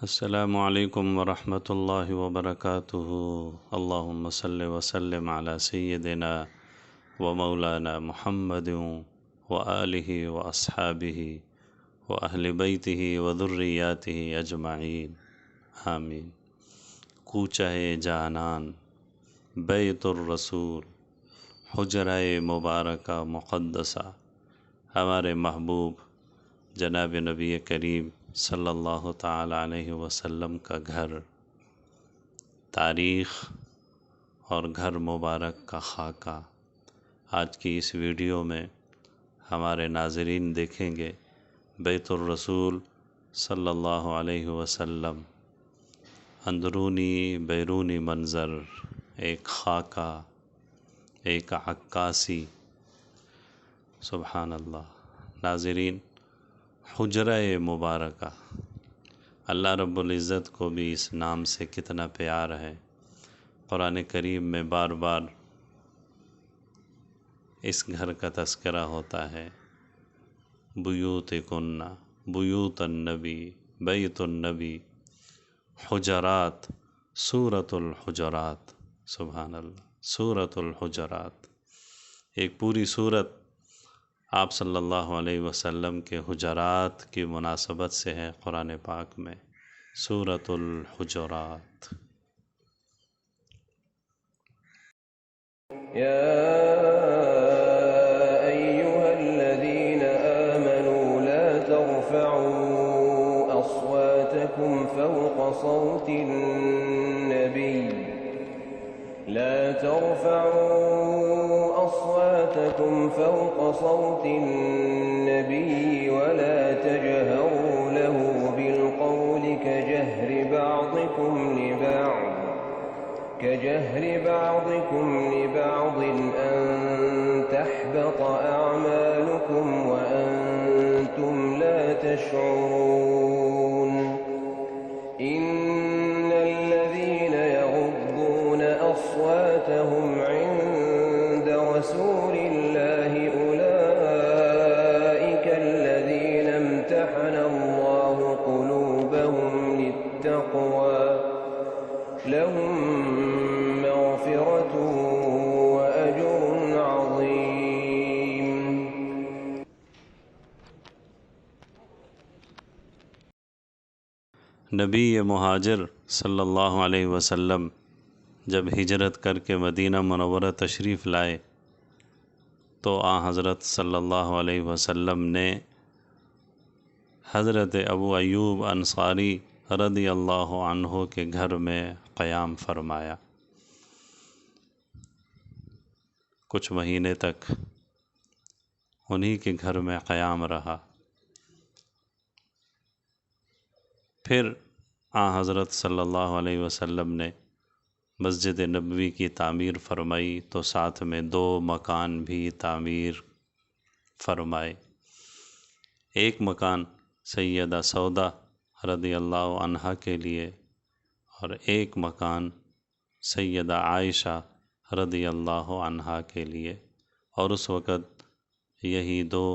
السلام علیکم ورحمۃ اللہ وبرکاتہ۔ اللہم صلی وسلم علی سیدنا و مولانا محمد و آلہ و اصحابہ و اہل بیتہ و ذریاتہ اجمعین، آمین۔ کوچہ جانان بیت الرسول، حجرہ مبارکہ مقدسہ، ہمارے محبوب جناب نبی کریم صلی اللہ تعالیٰ علیہ وسلم کا گھر، تاریخ اور گھر مبارک کا خاکہ۔ آج کی اس ویڈیو میں ہمارے ناظرین دیکھیں گے بیت الرسول صلی اللہ علیہ وسلم، اندرونی بیرونی منظر، ایک خاکہ، ایک عکاسی، سبحان اللہ۔ ناظرین، حجرہ مبارکہ، اللہ رب العزت کو بھی اس نام سے کتنا پیار ہے۔ قرآن کریم میں بار بار اس گھر کا تذکرہ ہوتا ہے، بیوتکن، بیوت النبی، بیت النبی، حجرات، سورۃ الحجرات، سبحان اللہ، سورۃ الحجرات، ایک پوری سورت آپ صلی اللہ علیہ وسلم کے حجرات کی مناسبت سے ہے قرآن پاک میں، سورۃ الحجرات۔ يا أيها الذين آمنوا لا ترفعوا أصواتكم فوق صوت النبي ولا تجهروا له بالقول كجهر بعضكم لبعض أن تحبط أعمالكم وأنتم لا تشعرون. إن الذين يغضون أصواتهم عند رسول الله أولئك الذين امتحن الله قلوبهم للتقوى، لهم مغفرة وأجر عظيم. نبی مہاجر صلی اللہ علیہ وسلم جب ہجرت کر کے مدینہ منورہ تشریف لائے تو حضرت صلی اللہ علیہ وسلم نے حضرت ابو ایوب انصاری رضی اللہ عنہ کے گھر میں قیام فرمایا۔ کچھ مہینے تک انہی کے گھر میں قیام رہا۔ پھر حضرت صلی اللہ علیہ وسلم نے مسجد نبوی کی تعمیر فرمائی تو ساتھ میں 2 مکان بھی تعمیر فرمائے۔ ایک مکان سیدہ سودا رضی اللہ عنہا کے لیے اور ایک مکان سیدہ عائشہ رضی اللہ عنہا کے لیے، اور اس وقت یہی 2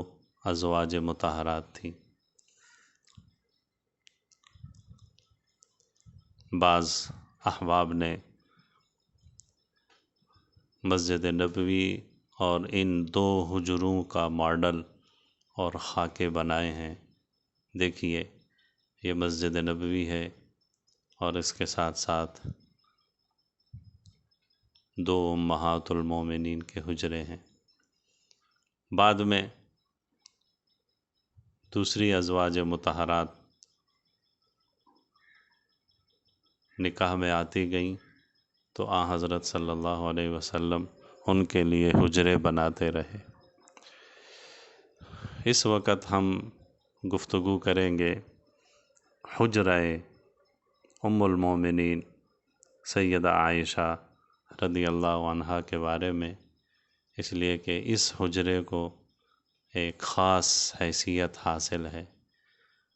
ازواج مطہرات تھیں۔ بعض احباب نے مسجد نبوی اور ان 2 حجروں کا ماڈل اور خاکے بنائے ہیں۔ دیکھیے، یہ مسجد نبوی ہے اور اس کے ساتھ ساتھ 2 امہات المومنین کے حجرے ہیں۔ بعد میں دوسری ازواج مطہرات نکاح میں آتی گئیں تو حضرت صلی اللہ علیہ وسلم ان کے لیے حجرے بناتے رہے۔ اس وقت ہم گفتگو کریں گے حجرہ ام المومنین سیدہ عائشہ رضی اللہ عنہا کے بارے میں، اس لیے کہ اس حجرے کو ایک خاص حیثیت حاصل ہے۔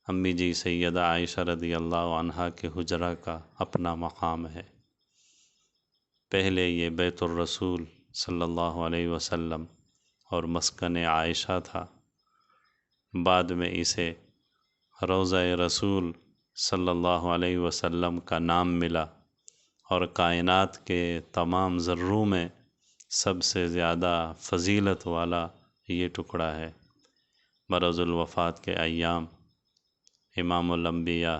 امی جی سیدہ عائشہ رضی اللہ عنہا کے حجرہ کا اپنا مقام ہے۔ پہلے یہ بیت الرسول صلی اللہ علیہ وسلم اور مسکن عائشہ تھا، بعد میں اسے روضہ رسول صلی اللہ علیہ وسلم کا نام ملا، اور کائنات کے تمام ذروں میں سب سے زیادہ فضیلت والا یہ ٹکڑا ہے۔ مرض الوفات کے ایام امام الانبیاء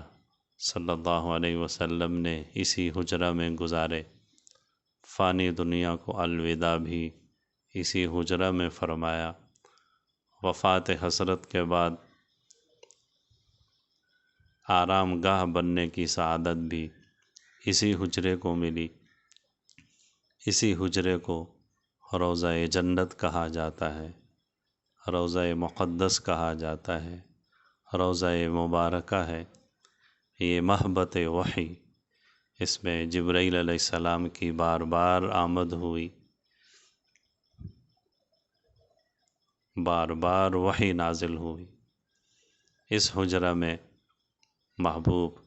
صلی اللہ علیہ وسلم نے اسی حجرہ میں گزارے، فانی دنیا کو الوداع بھی اسی حجرہ میں فرمایا۔ وفات حضرت کے بعد آرام گاہ بننے کی سعادت بھی اسی حجرے کو ملی۔ اسی حجرے کو روضہ جنت کہا جاتا ہے، روضہ مقدس کہا جاتا ہے، روضہ مبارکہ ہے۔ یہ محبت وحی، اس میں جبرائیل علیہ السلام کی بار بار آمد ہوئی، بار بار وحی نازل ہوئی۔ اس حجرہ میں محبوب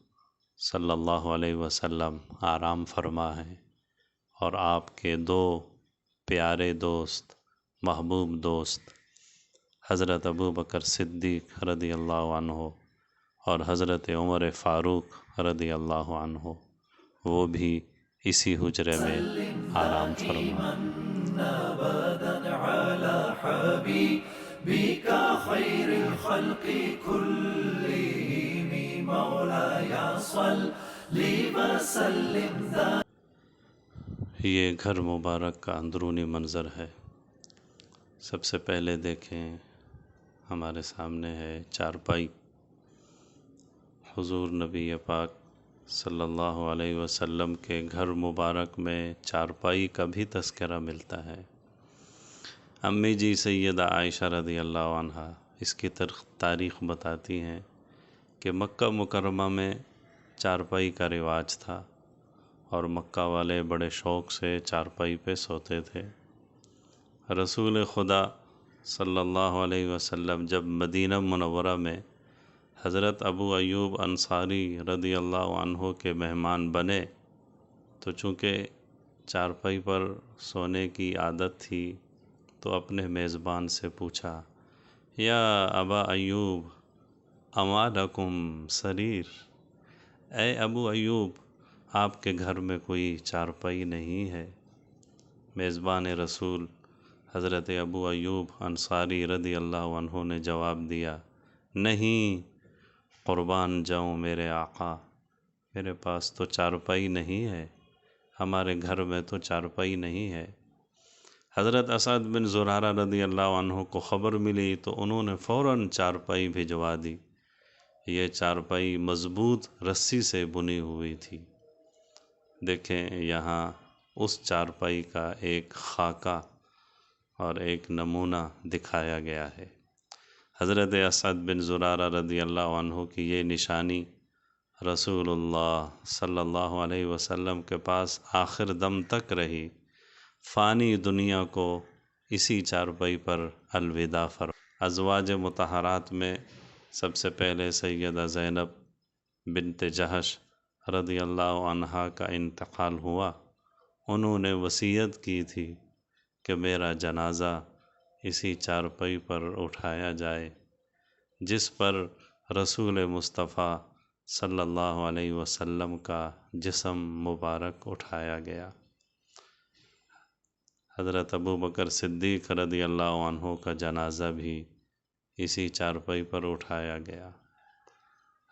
صلی اللہ علیہ وسلم آرام فرما ہے، اور آپ کے دو پیارے دوست، محبوب دوست حضرت ابوبکر صدیق رضی اللہ عنہ اور حضرت عمر فاروق رضی اللہ عنہ، وہ بھی اسی حجرے میں آرام فرما۔ یہ گھر مبارک کا اندرونی منظر ہے۔ سب سے پہلے دیکھیں، ہمارے سامنے ہے چارپائی۔ حضور نبی پاک صلی اللہ علیہ وسلم کے گھر مبارک میں چارپائی کا بھی تذکرہ ملتا ہے۔ امی جی سیدہ عائشہ رضی اللہ عنہا اس کی تاریخ بتاتی ہیں کہ مکہ مکرمہ میں چارپائی کا رواج تھا، اور مکہ والے بڑے شوق سے چارپائی پہ سوتے تھے۔ رسول خدا صلی اللہ علیہ وسلم جب مدینہ منورہ میں حضرت ابو ایوب انصاری رضی اللہ عنہ کے مہمان بنے، تو چونکہ چارپائی پر سونے کی عادت تھی، تو اپنے میزبان سے پوچھا، یا ابا ایوب اما لکم سریر، اے ابو ایوب، آپ کے گھر میں کوئی چارپائی نہیں ہے؟ میزبان رسول حضرت ابو ایوب انصاری رضی اللہ عنہ نے جواب دیا، نہیں، قربان جاؤں میرے آقا، میرے پاس تو چارپائی نہیں ہے، ہمارے گھر میں تو چارپائی نہیں ہے۔ حضرت اسعد بن زرارہ رضی اللہ عنہ کو خبر ملی تو انہوں نے فوراً چارپائی بھجوا دی۔ یہ چارپائی مضبوط رسی سے بنی ہوئی تھی۔ دیکھیں، یہاں اس چارپائی کا ایک خاکہ اور ایک نمونہ دکھایا گیا ہے۔ حضرت اسعد بن زرارہ رضی اللہ عنہ کی یہ نشانی رسول اللہ صلی اللہ علیہ وسلم کے پاس آخر دم تک رہی۔ فانی دنیا کو اسی چارپائی پر الوداع فرما۔ ازواج مطہرات میں سب سے پہلے سیدہ زینب بنت جہش رضی اللہ عنہا کا انتقال ہوا۔ انہوں نے وصیت کی تھی کہ میرا جنازہ اسی چارپائی پر اٹھایا جائے جس پر رسول مصطفیٰ صلی اللہ علیہ وسلم کا جسم مبارک اٹھایا گیا۔ حضرت ابوبکر صدیق رضی اللہ عنہ کا جنازہ بھی اسی چارپائی پر اٹھایا گیا۔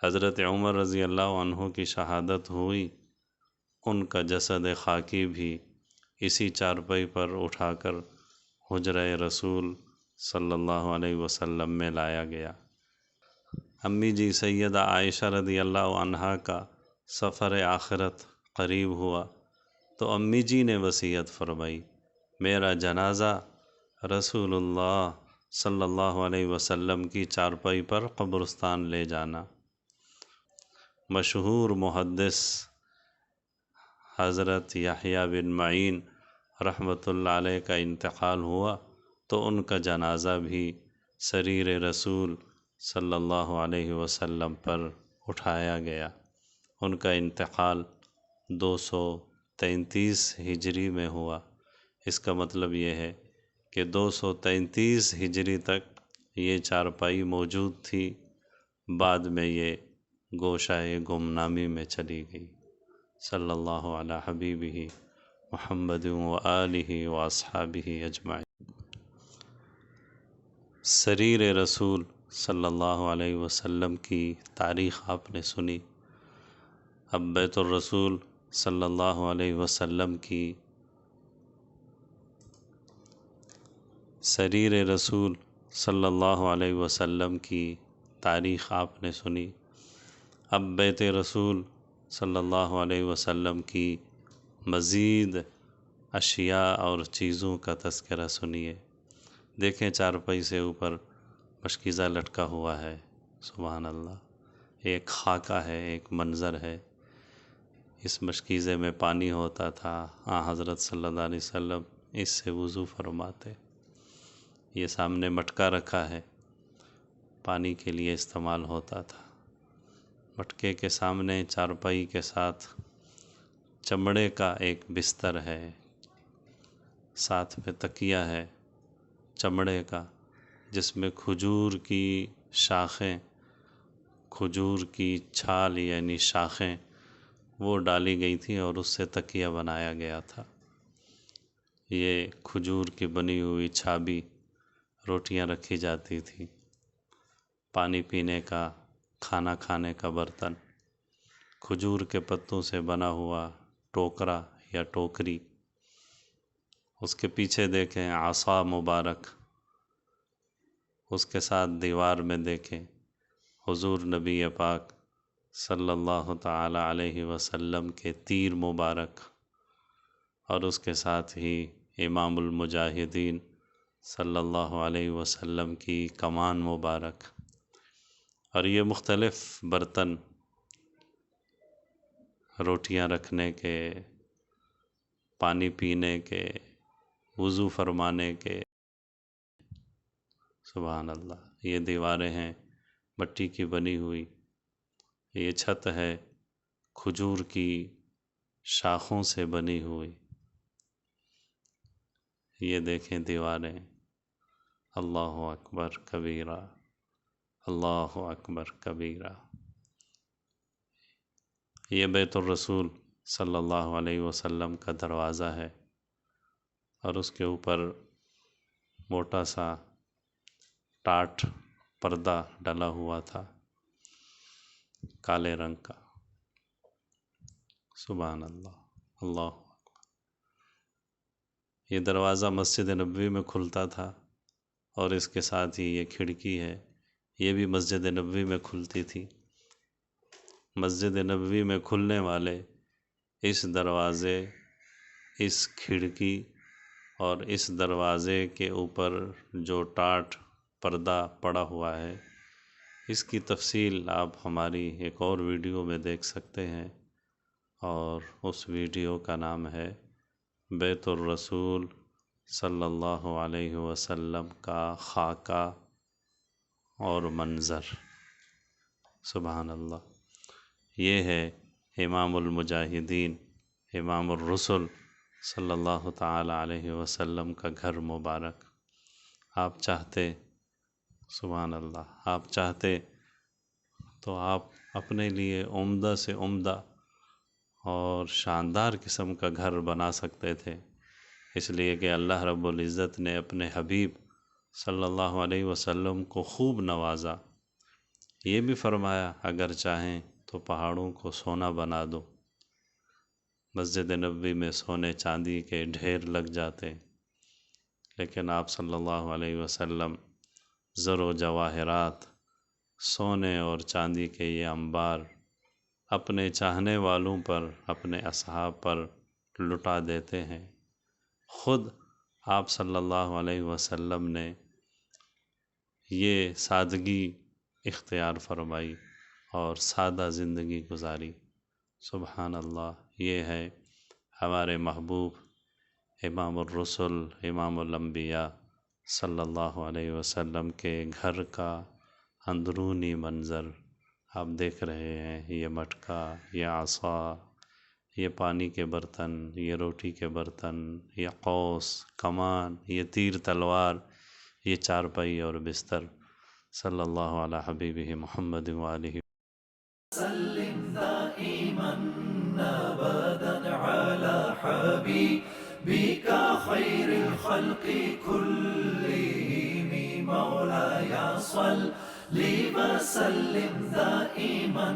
حضرت عمر رضی اللہ عنہ کی شہادت ہوئی، ان کا جسد خاکی بھی اسی چارپائی پر اٹھا کر حجرہ رسول صلی اللہ علیہ وسلم میں لایا گیا۔ امی جی سیدہ عائشہ رضی اللہ عنہا کا سفر آخرت قریب ہوا تو امی جی نے وصیت فرمائی، میرا جنازہ رسول اللہ صلی اللہ علیہ وسلم کی چارپائی پر قبرستان لے جانا۔ مشہور محدث حضرت یحییٰ بن معین رحمۃ اللہ علیہ کا انتقال ہوا تو ان کا جنازہ بھی سریر رسول صلی اللہ علیہ وسلم پر اٹھایا گیا۔ ان کا انتقال 233 ہجری میں ہوا۔ اس کا مطلب یہ ہے کہ 233 ہجری تک یہ چارپائی موجود تھی، بعد میں یہ گوشائے گمنامی میں چلی گئی۔ صلی اللہ علی حبیبہ محمد و آلہ و اصحابہ اجمعین۔ سریر رسول صلی اللہ علیہ وسلم کی تاریخ آپ نے سنی۔ اب بیت الرسول صلی اللہ علیہ وسلم کی سریر رسول صلی اللہ علیہ وسلم کی تاریخ آپ نے سنی۔ اب بیت رسول صلی اللہ علیہ وسلم کی مزید اشیاء اور چیزوں کا تذکرہ سنیے۔ دیکھیں چارپائی سے اوپر مشکیزہ لٹکا ہوا ہے، سبحان اللہ، ایک خاکہ ہے، ایک منظر ہے۔ اس مشکیزے میں پانی ہوتا تھا، حضرت صلی اللہ علیہ وسلم اس سے وضو فرماتے۔ یہ سامنے مٹکا رکھا ہے، پانی کے لیے استعمال ہوتا تھا۔ مٹکے کے سامنے چارپائی کے ساتھ چمڑے کا ایک بستر ہے، ساتھ میں تکیہ ہے چمڑے کا، جس میں کھجور کی شاخیں، کھجور کی چھال یعنی شاخیں وہ ڈالی گئی تھیں اور اس سے تکیہ بنایا گیا تھا۔ یہ کھجور کی بنی ہوئی چھابی روٹیاں رکھی جاتی تھیں، پانی پینے کا، کھانا کھانے کا برتن، کھجور کے پتوں سے بنا ہوا ٹوکرا یا ٹوکری، اس کے پیچھے دیکھیں عصا مبارک، اس کے ساتھ دیوار میں دیکھیں حضور نبی پاک صلی اللہ تعالی علیہ وسلم کے تیر مبارک، اور اس کے ساتھ ہی امام المجاہدین صلی اللہ علیہ وسلم کی کمان مبارک، اور یہ مختلف برتن روٹیاں رکھنے کے، پانی پینے کے، وضو فرمانے کے، سبحان اللہ۔ یہ دیواریں ہیں مٹی کی بنی ہوئی، یہ چھت ہے کھجور کی شاخوں سے بنی ہوئی، یہ دیکھیں دیواریں، اللہ اکبر کبیرہ، اللہ اکبر کبیرہ۔ یہ بیت الرسول صلی اللہ علیہ وسلم کا دروازہ ہے، اور اس کے اوپر موٹا سا ٹاٹ پردہ ڈلا ہوا تھا کالے رنگ کا، سبحان اللہ، اللہ اکبر۔ یہ دروازہ مسجد نبوی میں کھلتا تھا، اور اس کے ساتھ ہی یہ کھڑکی ہے، یہ بھی مسجد نبوی میں کھلتی تھی۔ مسجد نبوی میں کھلنے والے اس دروازے، اس کھڑکی اور اس دروازے کے اوپر جو ٹاٹ پردہ پڑا ہوا ہے، اس کی تفصیل آپ ہماری ایک اور ویڈیو میں دیکھ سکتے ہیں، اور اس ویڈیو کا نام ہے بیت الرسول صلی اللہ علیہ وسلم کا خاکہ اور منظر، سبحان اللہ۔ یہ ہے امام المجاہدین، امام الرسل صلی اللہ تعالی علیہ وسلم کا گھر مبارک۔ آپ چاہتے، سبحان اللہ، آپ چاہتے تو آپ اپنے لیے عمدہ سے عمدہ اور شاندار قسم کا گھر بنا سکتے تھے، اس لیے کہ اللہ رب العزت نے اپنے حبیب صلی اللہ علیہ وسلم کو خوب نوازا۔ یہ بھی فرمایا اگر چاہیں تو پہاڑوں کو سونا بنا دو۔ مسجد نبوی میں سونے چاندی کے ڈھیر لگ جاتے، لیکن آپ صلی اللہ علیہ وسلم زر و جواہرات، سونے اور چاندی کے یہ انبار اپنے چاہنے والوں پر، اپنے اصحاب پر لٹا دیتے ہیں۔ خود آپ صلی اللہ علیہ وسلم نے یہ سادگی اختیار فرمائی اور سادہ زندگی گزاری، سبحان اللہ۔ یہ ہے ہمارے محبوب امام الرسل، امام الانبیاء صلی اللہ علیہ وسلم کے گھر کا اندرونی منظر آپ دیکھ رہے ہیں۔ یہ مٹکا، یہ عصا، یہ پانی کے برتن، یہ روٹی کے برتن، یہ قوس، کمان، یہ تیر تلوار، یہ چارپائی اور بستر، صلی اللہ علی حبیبہ محمد وآلہ حبيبك خير الخلق كلهم مولاي صل وسلم دائما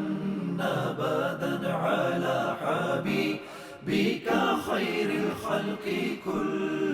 أبدا على حبيبك خير الخلق كلهم